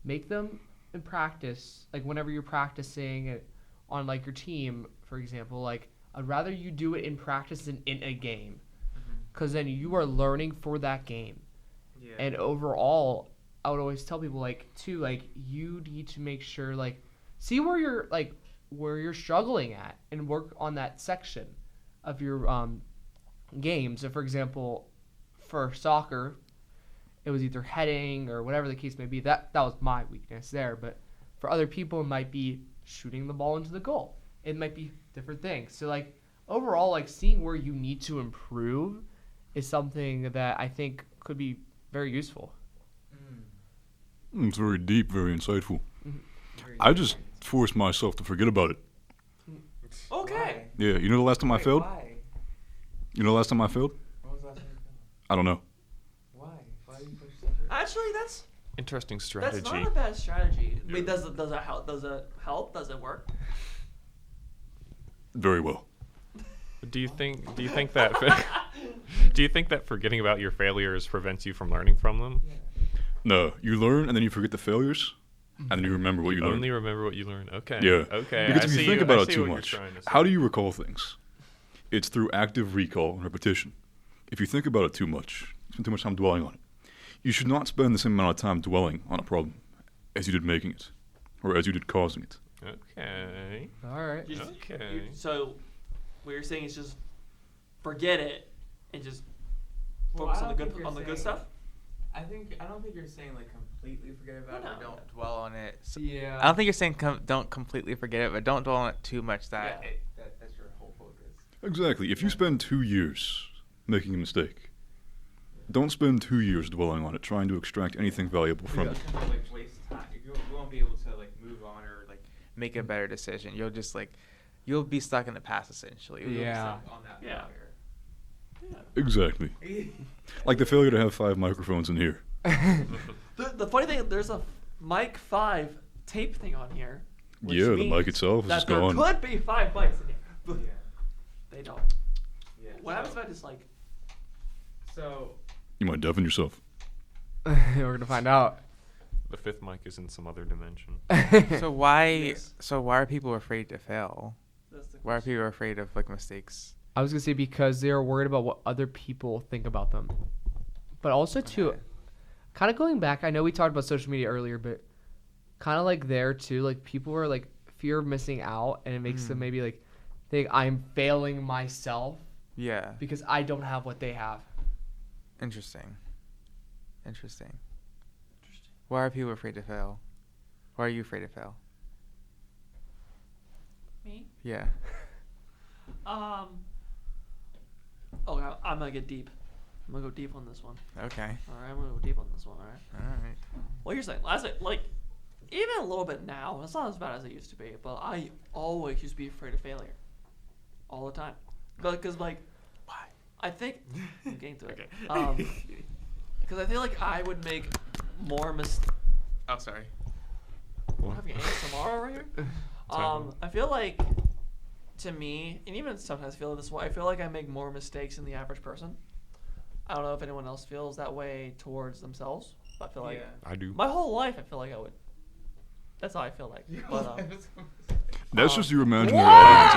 Make them in practice, like whenever you're practicing it on like your team, for example. Like I'd rather you do it in practice than in a game, because then you are learning for that game. Yeah. And overall, I would always tell people like too, like you need to make sure like see where you're struggling at and work on that section of your game. So for example, for soccer, it was either heading or whatever the case may be. That was my weakness there. But for other people, it might be shooting the ball into the goal. It might be different things. So like overall, like seeing where you need to improve is something that I think could be very useful. It's very deep, very insightful. I just forced myself to forget about it. Okay. Yeah, you know the last time I failed? Why? You know the last time I failed? When was the last time you failed? I don't know. Why? Why do you push yourself? Actually, that's Interesting strategy. not a bad strategy. I mean, does it help? Does it help? Does it work? Very well. Do you think that do you think that forgetting about your failures prevents you from learning from them? No, you learn and then you forget the failures, and then you remember what you learned. Only remember what you learned. Okay. Yeah. Okay. Because I if see you think I about it see too what you're much, trying to say. how do you recall things? It's through active recall and repetition. If you think about it too much, spend too much time dwelling on it, you should not spend the same amount of time dwelling on a problem as you did making it, or as you did causing it. Okay. All right. Okay. So, what you're saying is just forget it and just Well, focus I on the don't good think you're on the good saying- stuff. I don't think you're saying like completely forget about No, it. Or no. don't dwell on it. So, Yeah. I don't think you're saying don't completely forget it, but don't dwell on it too much that Yeah. that's your whole focus. Exactly. If you spend 2 years making a mistake, don't spend 2 years dwelling on it, trying to extract anything valuable from it. You'll like waste time. You won't be able to like move on or like make a better decision. You'll just like you'll be stuck in the past essentially. You'll be Yeah. stuck on that Yeah. failure. Exactly. Like the failure to have 5 microphones in here. The funny thing, there's a mic 5 tape thing on here. which Yeah, the means mic itself is that just there gone. could be 5 mics in here, but Yeah. they don't. Yeah. What happens if I just like? So You might deafen yourself. We're gonna find out. The fifth mic is in some other dimension. so why Yes. so why are people afraid to fail? That's the Why are question. people afraid of like mistakes? I was gonna say because they're worried about what other people think about them, but also too, Okay. kind of going back. I know we talked about social media earlier, but kind of like there too. Like people are like fear of missing out, and it makes them maybe like think I'm failing myself Yeah. because I don't have what they have. Interesting. Why are people afraid to fail? Why are you afraid to fail? Me? Yeah. Oh, I'm gonna get deep. I'm gonna go deep on this one. Okay. All right, I'm gonna go deep on this one. All right. All right. What you're saying, like, even a little bit now, it's not as bad as it used to be, but I always used to be afraid of failure, all the time, because like, why? I think I'm getting to it. Because I feel like I would make more mistakes. Oh, sorry. I'm having ASMR right here. I feel like, to me, and even sometimes I feel this way, I feel like I make more mistakes than the average person. I don't know if anyone else feels that way towards themselves, but I feel like I do. my whole life I feel like I would. That's how I feel like. But, That's just your imaginary Wow! audience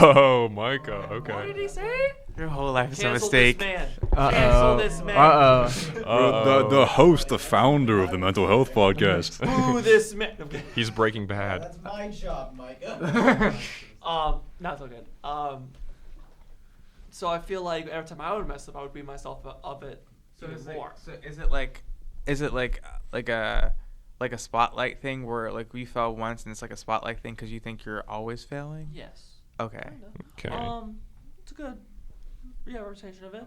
effect. Whoa, Micah. what did Okay. he say? Your whole life is a Cancel mistake. this man. Cancel this man. The host, the founder of the Mental Health Podcast. Boo this man. Okay. He's Breaking Bad. That's my job, Micah. Not so good. So I feel like every time I would mess up, I would beat myself of it even more. So is it like a spotlight thing where like we fell once and it's like a spotlight thing because you think you're always failing? Yes. Okay. Kinda. Okay. It's a good representation of it.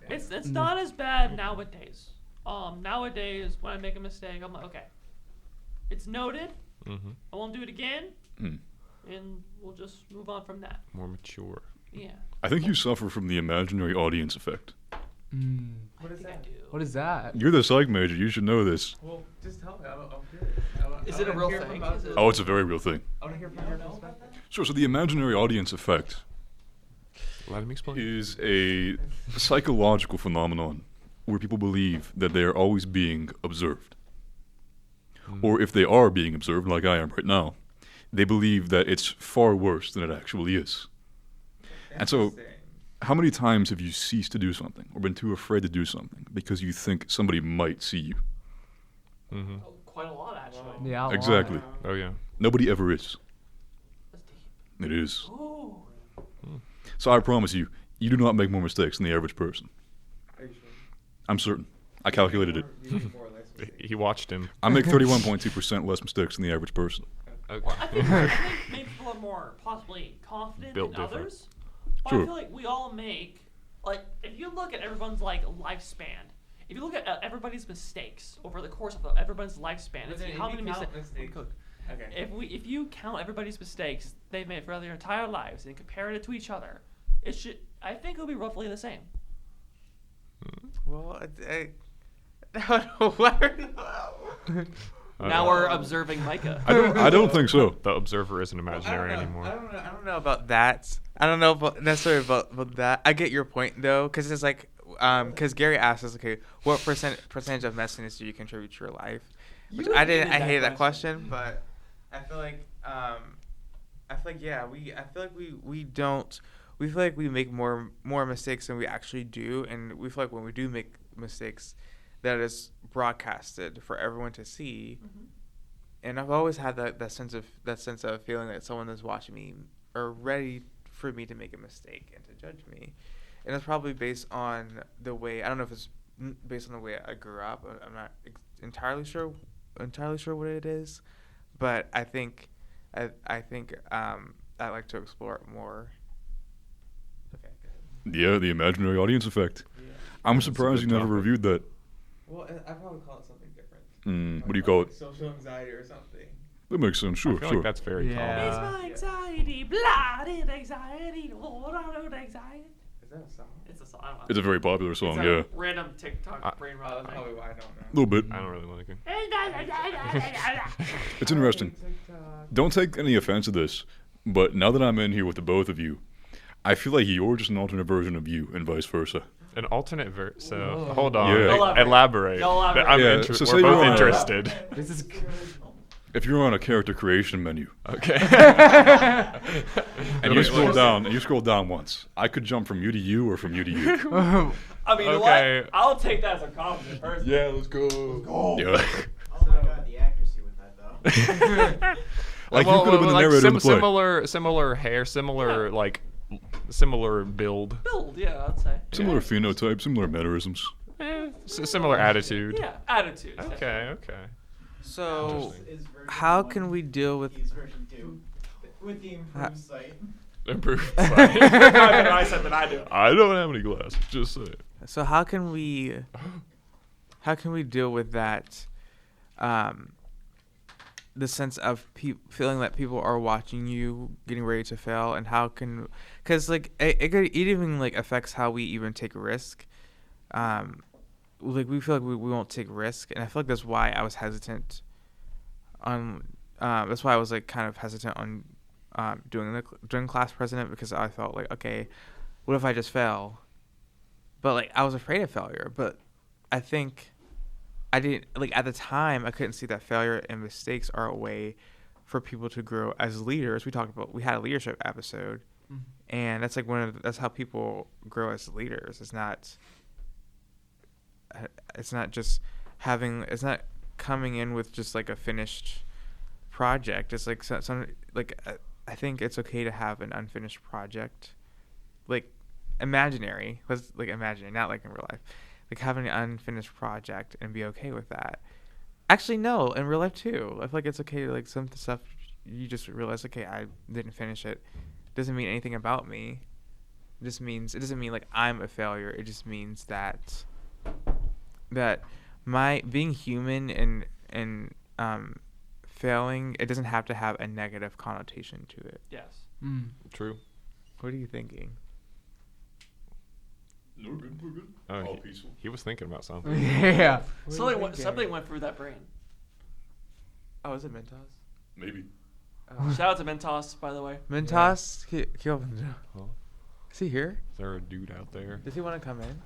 It's not as bad nowadays. Nowadays when I make a mistake, I'm like, okay, it's noted. Mm-hmm. I won't do it again, Mm. and we'll just move on from that. More mature. Yeah. I think you suffer from the imaginary audience effect. What is I think I that? do. What is that? You're the psych major. You should know this. Well, just tell me. I'm curious. Is it a real thing? Is it- Oh, it's a very real thing. I want to hear from your perspective. Sure. So the imaginary audience effect Let him explain. is a psychological phenomenon where people believe that they are always being observed. Or if they are being observed, like I am right now, they believe that it's far worse than it actually is. And so, how many times have you ceased to do something or been too afraid to do something because you think somebody might see you? Mm-hmm. Oh, quite a lot, actually. Yeah. a lot. Exactly. Oh yeah. Nobody ever is. That's deep. It is. Ooh. So I promise you, you do not make more mistakes than the average person. Are you sure? I'm certain. I calculated it. He watched him. I make 31.2% less mistakes than the average person. Okay. Well, I think maybe people are more possibly confident Built than different. others. But Sure. I feel like we all make, like, if you look at everyone's like lifespan, if you look at everybody's mistakes over the course of everybody's lifespan, and see how many mistakes. Okay. If you count everybody's mistakes they've made throughout their entire lives and compare it to each other, it should. I think it'll be roughly the same. Well, what? Now we're observing Micah. I don't think so. The observer isn't imaginary anymore. I don't know about that. I don't know necessarily about that. I get your point though, because it's like, because Gary asked us, okay, what percentage of messiness do you contribute to your life? Which I hated that question, but I feel like, we feel like we make more mistakes than we actually do, and we feel like when we do make mistakes, that is broadcasted for everyone to see. Mhm. And I've always had that sense of feeling that someone is watching me or ready for me to make a mistake and to judge me. And it's probably based on the way, I don't know if it's based on the way I grew up. I'm not entirely sure what it is, but I think I like to explore it more. Okay. Yeah, the imaginary audience effect. Yeah. I'm That's a surprised you good never topic. reviewed that. Well, I probably call it something different. What do you call it? Social anxiety or something. That makes sense. Sure, I feel sure. like that's very Yeah. It's common. my anxiety, blood anxiety, Lord, I know anxiety. Is that a song? It's a song. I don't know. It's a very popular song, It's a yeah. Random TikTok brain Oh, rot that's thing. probably why I don't know. A little bit. I don't really like it. It's interesting. Don't take any offense to this, but now that I'm in here with the both of you, I feel like you're just an alternate version of you and vice versa. An alternate So Whoa. hold on. Yeah. Elaborate. No, elaborate. I'm Yeah, inter- so we're say both you're on a- interested. This is. If you're on a character creation menu Okay. and you scroll down once, I could jump from you to you or from you to you. I mean, you know Okay. what? I'll take that as a compliment personally. Yeah, let's go. Yeah. Oh my god, the accuracy with that though. Like you could have been the narrator in the play. Similar hair, similar similar build, Build, yeah, I'd say. Similar phenotype, similar mannerisms. similar attitude. Yeah, attitude. Okay. So, Is version how 1, can we deal with? He's version 2 with the improved sight. Improved. I said that I do. I don't have any glasses. Just say. So how can we deal with that? The sense of feeling that people are watching you, getting ready to fail, and how can, because like it even like affects how we even take a risk. Like we feel like we won't take risk, and I feel like that's why I was hesitant on. That's why I was like kind of hesitant on doing class president, because I felt like, okay, what if I just fail? But like I was afraid of failure. But I think I didn't, like at the time I couldn't see that failure and mistakes are a way for people to grow as leaders. We had a leadership episode, And that's like that's how people grow as leaders. It's not just it's not coming in with just like a finished project. It's like I think it's okay to have an unfinished project, like imaginary. Let's like imaginary, not like in real life. Like having an unfinished project and be okay with that. Actually, no, in real life too. I feel like it's okay to like some stuff you just realize, okay, I didn't finish it. Doesn't mean anything about me. It doesn't mean like I'm a failure. It just means that my being human and failing, it doesn't have to have a negative connotation to it. Yes. True. What are you thinking? No, we're good. We're good. Oh, All peaceful. He was thinking about something. Yeah. Something went through that brain. Oh, is it Mentos? Maybe. Shout out to Mentos, by the way. Mentos? Huh? Is he here? Is there a dude out there? Does he want to come in?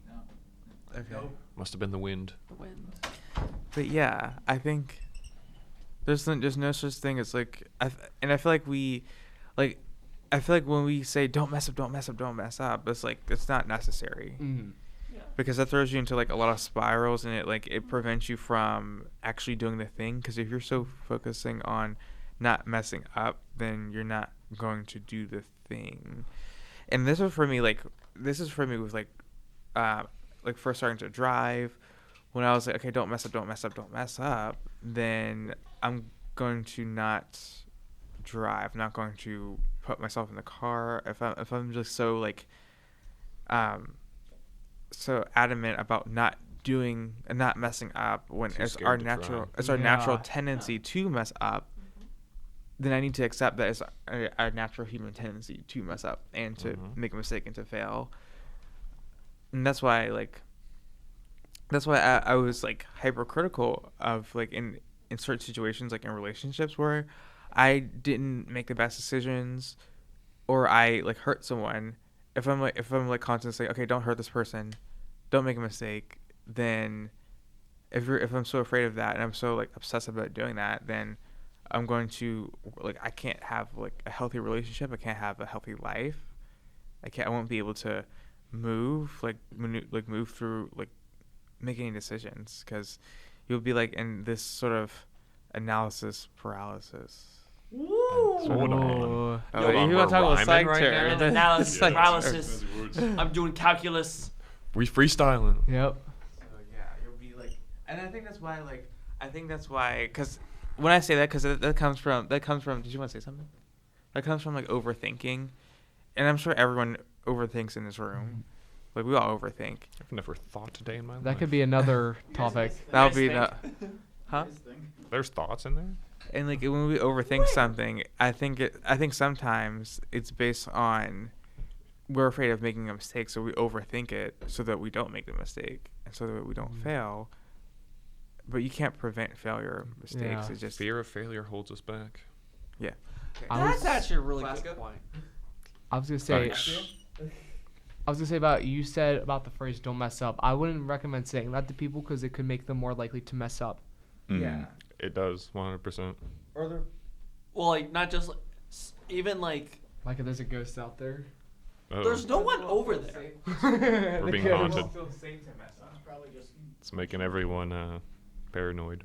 No. Okay. Must have been the wind. The wind. But yeah, I think there's no such thing as like I feel like I feel like when we say don't mess up, it's like it's not necessary. Yeah. Because that throws you into like a lot of spirals, and it prevents you from actually doing the thing. Because if you're so focusing on not messing up, then you're not going to do the thing. And this is for me with like first starting to drive. When I was like, okay, don't mess up, then I'm going to not drive. I'm not going to put myself in the car. If I'm just so like so adamant about not doing and not messing up when Too it's scared our to natural try. natural tendency to mess up, then I need to accept that it's our natural human tendency to mess up and to make a mistake and to fail. And that's why I was like hypercritical of like in certain situations, like in relationships where I didn't make the best decisions or I like hurt someone. If I'm like constantly saying, okay, don't hurt this person, don't make a mistake, then if I'm so afraid of that and I'm so like obsessed about doing that, then I'm going to like I can't have like a healthy relationship. I can't have a healthy life. I won't be able to move through like making decisions, because you'll be like in this sort of analysis paralysis. Woo! Hold on. Oh, Hold on, you we're want to talk about rhyming psych right terms? now? Analysis, Psych paralysis. Fancy words. I'm doing calculus. We freestyling. Yep. So yeah, you'll be like, and I think that's why, because when I say that, because that comes from. Did you want to say something? That comes from like overthinking, and I'm sure everyone overthinks in this room. Like we all overthink. I've never thought today in my life. That could be another topic. That'll be guys the. Huh? There's thoughts in there. And like when we overthink something, I think sometimes it's based on we're afraid of making a mistake, so we overthink it so that we don't make the mistake and so that we don't fail. But you can't prevent failure or mistakes. Yeah. It's just Fear of failure holds us back. yeah. That's actually a really Glasgow? good point. I was gonna say. Thanks. I was gonna say about you said about the phrase "don't mess up." I wouldn't recommend saying that to people because it could make them more likely to mess up. Yeah. It does, 100%. Or Well, like not just like, even like Like if there's a ghost out there. Uh-oh. there's no one over there. We're being haunted. It's probably just It's making everyone paranoid.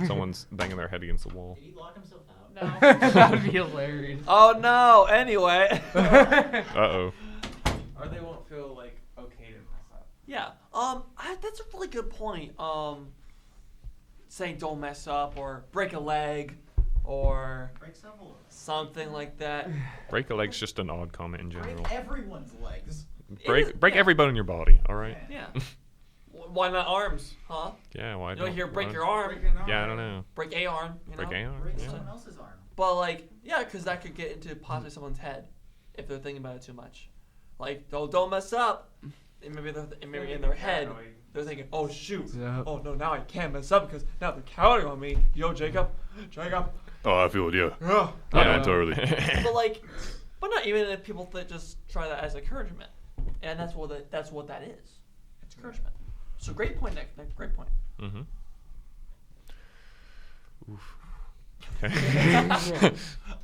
Someone's banging their head against the wall. did he lock himself out? No. That'd be hilarious. Oh no. Anyway. Uh-oh. or they won't feel like okay to mess up. Yeah. That's a really good point. Saying don't mess up or break a leg or Break several. something like that. Break a leg's just an odd comment in general. Break everyone's legs. Break yeah. every bone in your body, all right? Yeah. Why not arms, huh? Yeah, why You don't hear break why- your arm, Yeah, I don't know. break a arm, you know? Break a arm? Break Yeah. someone else's arm. But like, yeah, because that could get into possibly someone's head if they're thinking about it too much. Like, don't mess up. And maybe in their head, they're thinking, oh shoot, Yep. oh no, now I can't mess up because now they're counting on me. Yo, Jacob. Oh, I feel it. Yeah. Yeah. Yeah, totally. But not even if people just try that as encouragement, and that's what that is. It's encouragement. So great point, Nick. Great point. Mm-hmm. Oof. Okay.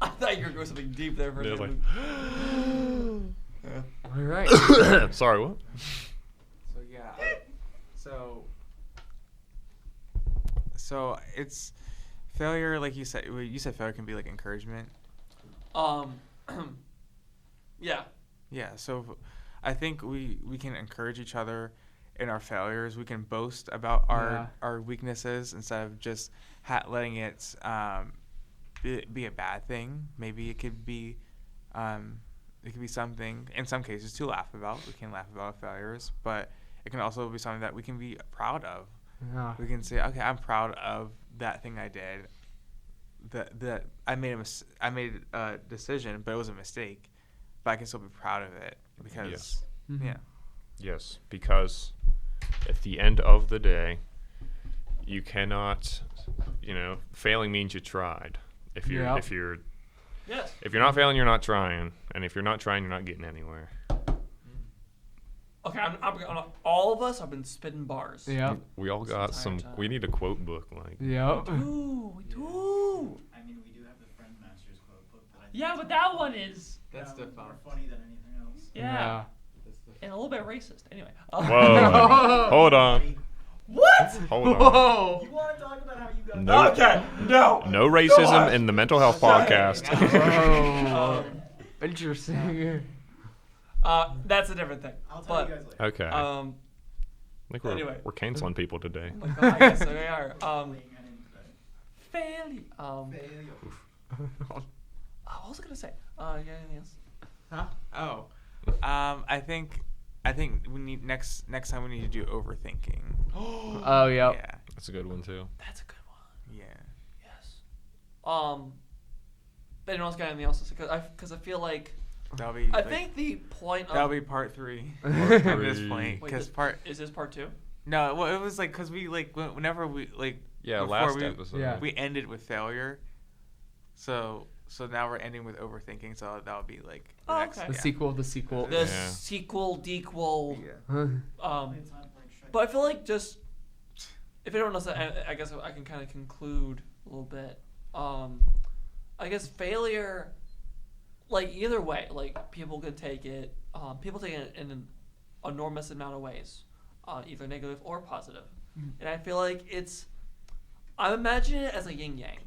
I thought you were going something deep there for a Yeah, second. All right. Sorry, what? So yeah. So it's failure, like you said. You said failure can be like encouragement. Yeah. Yeah. So I think we can encourage each other in our failures. We can boast about our weaknesses instead of just letting it be a bad thing. Maybe it could be something in some cases to laugh about. We can laugh about our failures, but it can also be something that we can be proud of. Yeah. We can say, okay, I'm proud of that thing I did. That I made a decision, but it was a mistake. But I can still be proud of it because, Yes. yeah. Yes, because at the end of the day, you cannot, failing means you tried. If you're Yep. if you're Yes. if you're not failing, you're not trying, and if you're not trying, you're not getting anywhere. Okay, all of us have been spitting bars. Yep. We all got entire some. time. We need a quote book, like. Yep. Ooh, we do. I mean, we do have the Friend Masters quote book that I think Yeah, is but that one is more funny than anything else. yeah, and a little bit racist. Anyway. Whoa! Hold on. What? Hold on. Whoa. You want to talk about how you got No. Okay. No. No racism in the mental health podcast. Whoa. Um, Interesting. That's a different thing. I'll tell But you guys later. Okay. I think anyway. we're canceling people today. oh my God, I guess we are. Laying that in today. Failure. Failure. What was I gonna say? You got anything else? Oh. I think we need next time we need to do overthinking. Oh, yep. Yeah. That's a good one too. That's a good one. Yeah. Yes. Anyone else got anything else to say? Because I feel like That'll be. I think the point of that'll be part 3 Part at this three. point. Wait, Because is this part 2? no, well, it was like because we like whenever we like Yeah, before last we, episode. Yeah. we ended with failure. So now we're ending with overthinking. So that'll be like the Oh, next. okay. The Yeah. sequel of the sequel. The Yeah. sequel, dequel. Yeah. It's not like Shrek. But I feel like just if anyone else, I guess I can kind of conclude a little bit. I guess failure, like either way, like people could take it. People take it in an enormous amount of ways, either negative or positive. And I feel like I'm imagining it as a yin yang,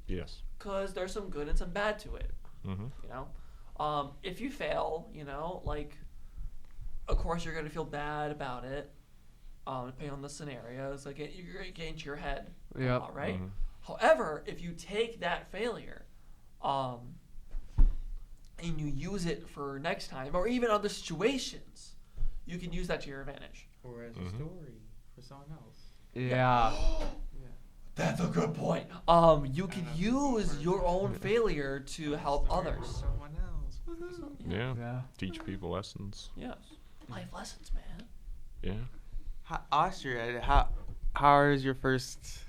Yes. because there's some good and some bad to it. Mm-hmm. If you fail, like, of course you're gonna feel bad about it. Depending on the scenarios, like you're gonna get into your head, Yep. right? Mhm. However, if you take that failure, and you use it for next time, or even other situations, you can use that to your advantage. Or as Mhm. a story for someone else. Yeah. That's a good point. You can use your own failure to help others. Someone else. Yeah. Yeah. Teach people lessons. Yes. Life lessons, man. Yeah. Austria, how is your first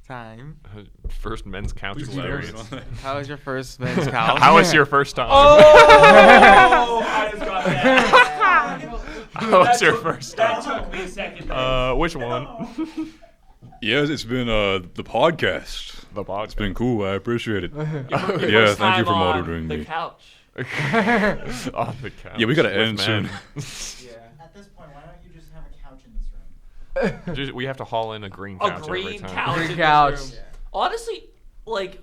time? First men's couch Please experience. elaborate on that. How was your first men's couch? How was your first time? Oh, I just got that. How was your first That time? took me a second. Which one? Yes, it's been the podcast. The podcast. It's been cool. I appreciate it. Your Yeah, first thank you time for on monitoring the me. couch. On the couch. Yeah, we gotta with end soon. men. Yeah. At this point, why don't you just have a couch in this room? We have to haul in a green A couch every green time. couch. Green in this couch. room. Honestly, like,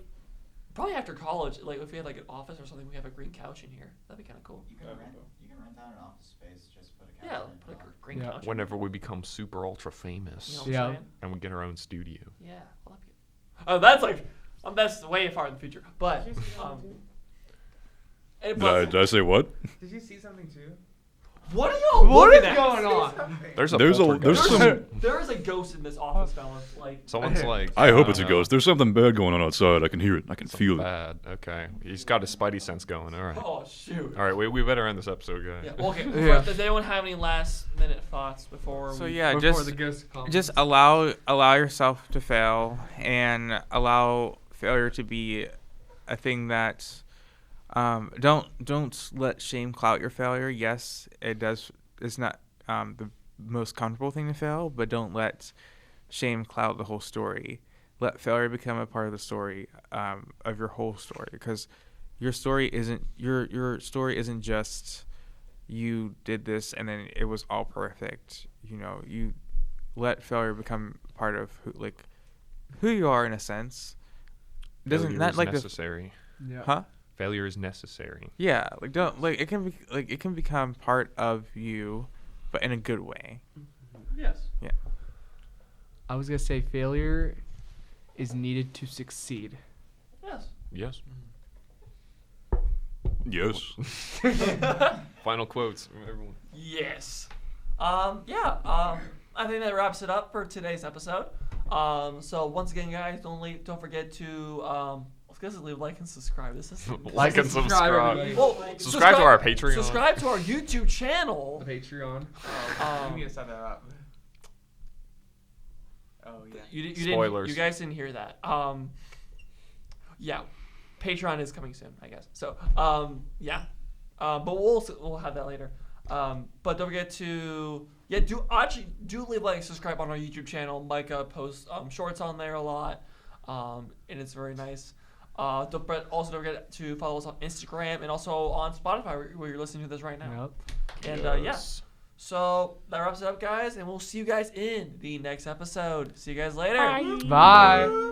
probably after college, like if we had like an office or something, we have a green couch in here. That'd be kind of cool. You can rent out an office space. Just put a couch Yeah, in it. put a green Yeah. couch. Whenever we become super ultra famous You know what I'm Yeah. saying? and we get our own studio. Yeah. Well, that'd be oh, that's like, that's way far in the future. But, and Did I say what? Did you see something too? what are y'all What looking is at? going on? There's There's poltergeist. some. There is a ghost in this office, fellas. Like, Someone's like. I hope don't it's a know, ghost. There's something bad going on outside. I can hear it. I can something feel it. bad. Okay. He's got his spidey sense going. All right. oh shoot. All right. We better end this episode, guys. Yeah. Well, okay. Yeah. Does anyone have any last minute thoughts before? So we... yeah, Before the ghost comes. just allow yourself to fail and allow failure to be a thing that don't let shame cloud your failure. Yes, it does. It's not the most comfortable thing to fail, but don't let shame cloud the whole story. let failure become a part of the story of your whole story, because your story isn't just you did this and then it was all perfect. You let failure become part of who you are in a sense. Doesn't Failure not is like necessary. Yeah. huh? Failure is necessary. Yeah, it can become part of you, but in a good way. Yes. I was gonna say failure is needed to succeed. Yes. Yes. Yes. Final quotes from everyone. Yes. I think that wraps it up for today's episode. So once again, guys, don't forget to leave a like and subscribe. This is Like and subscribe. everybody. well, Subscribe to our Patreon. Subscribe to our YouTube channel. The Patreon. You need to set that up. Oh yeah. You Spoilers. You guys didn't hear that. Yeah, Patreon is coming soon, I guess. So, yeah. But we'll have that later. But don't forget to do leave a like, subscribe on our YouTube channel. Micah posts shorts on there a lot, and it's very nice. Don't forget to follow us on Instagram and also on Spotify where you're listening to this right now. Yep. And yes. So that wraps it up, guys, and we'll see you guys in the next episode. See you guys later. Bye.